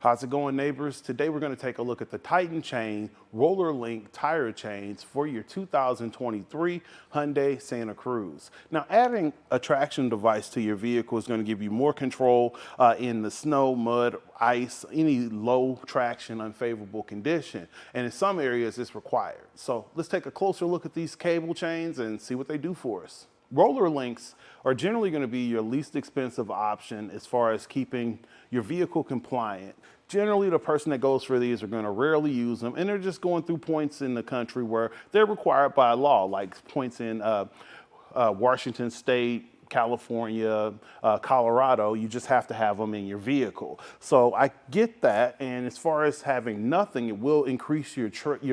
How's it going, neighbors? Today we're going to take a look at the Titan chain roller link tire chains for your 2023 Hyundai Santa Cruz. Now, adding a traction device to your vehicle is going to give you more control in the snow, mud, ice, any low traction, unfavorable condition. And in some areas it's required. So let's take a closer look at these cable chains and see what they do for us. Roller links are generally going to be your least expensive option as far as keeping your vehicle compliant. Generally, the person that goes for these are going to rarely use them, and they're just going through points in the country where they're required by law, like points in Washington State, California, Colorado. You just have to have them in your vehicle. So I get that, and as far as having nothing, it will increase your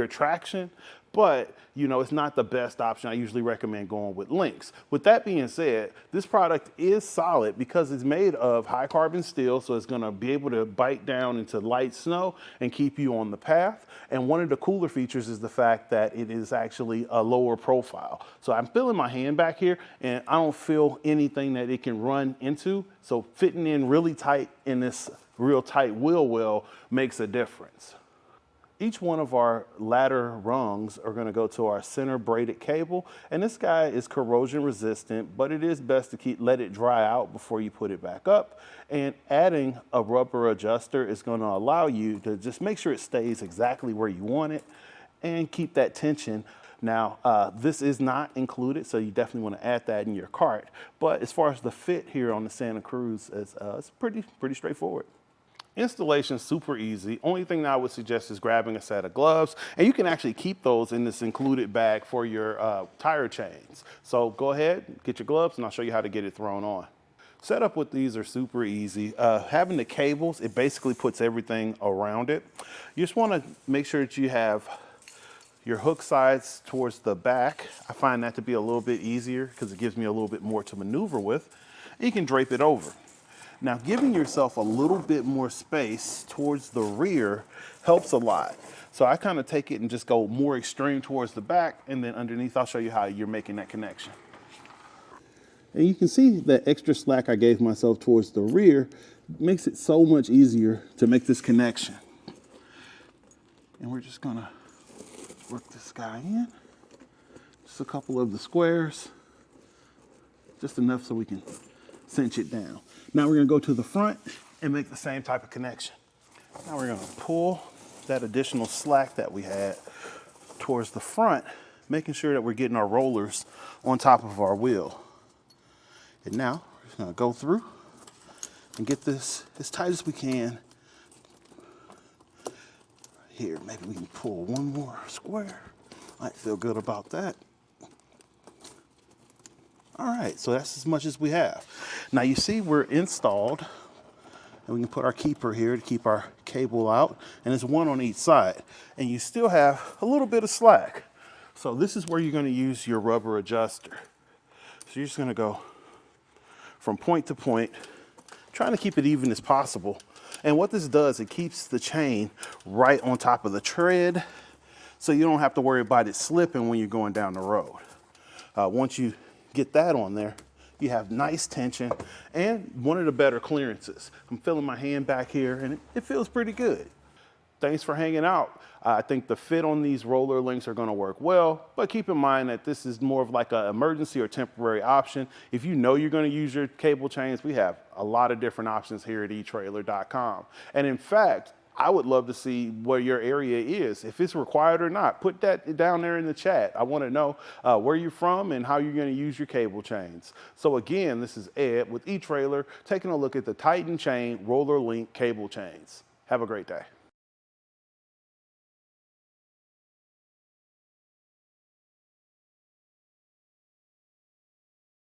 traction, but you know, it's not the best option. I usually recommend going with links. With that being said, this product is solid because it's made of high carbon steel, so it's gonna be able to bite down into light snow and keep you on the path. And one of the cooler features is the fact that it is actually a lower profile. So I'm feeling my hand back here and I don't feel anything that it can run into. So fitting in really tight in this real tight wheel well makes a difference. Each one of our ladder rungs are going to go to our center braided cable, and this guy is corrosion resistant, but it is best to let it dry out before you put it back up. And adding a rubber adjuster is going to allow you to just make sure it stays exactly where you want it and keep that tension. Now, this is not included, so you definitely want to add that in your cart. But as far as the fit here on the Santa Cruz, it's pretty straightforward. Installation is super easy. Only thing that I would suggest is grabbing a set of gloves, and you can actually keep those in this included bag for your tire chains. So go ahead, get your gloves, and I'll show you how to get it thrown on. Setup with these are super easy. Having the cables, it basically puts everything around it. You just want to make sure that you have your hook sides towards the back. I find that to be a little bit easier because it gives me a little bit more to maneuver with. And you can drape it over. Now, giving yourself a little bit more space towards the rear helps a lot. So I kind of take it and just go more extreme towards the back, and then underneath, I'll show you how you're making that connection. And you can see that extra slack I gave myself towards the rear makes it so much easier to make this connection. And we're just gonna work this guy in. Just a couple of the squares, just enough so we can cinch it down. Now we're going to go to the front and make the same type of connection. Now we're going to pull that additional slack that we had towards the front, making sure that we're getting our rollers on top of our wheel. And now we're just going to go through and get this as tight as we can. Here, maybe we can pull one more square. Might feel good about that. All right, so that's as much as we have. Now you see we're installed, and we can put our keeper here to keep our cable out, and there's one on each side. And you still have a little bit of slack. So this is where you're gonna use your rubber adjuster. So you're just gonna go from point to point, trying to keep it even as possible. And what this does, it keeps the chain right on top of the tread, so you don't have to worry about it slipping when you're going down the road. Once you get that on there, you have nice tension and one of the better clearances. I'm feeling my hand back here and it feels pretty good. Thanks for hanging out. I think the fit on these roller links are going to work well, but keep in mind that this is more of like an emergency or temporary option. If you know you're going to use your cable chains, we have a lot of different options here at etrailer.com. And in fact, I would love to see where your area is, if it's required or not. Put that down there in the chat. I want to know where you're from and how you're going to use your cable chains. So again, this is Ed with eTrailer, taking a look at the Titan chain roller link cable chains. Have a great day.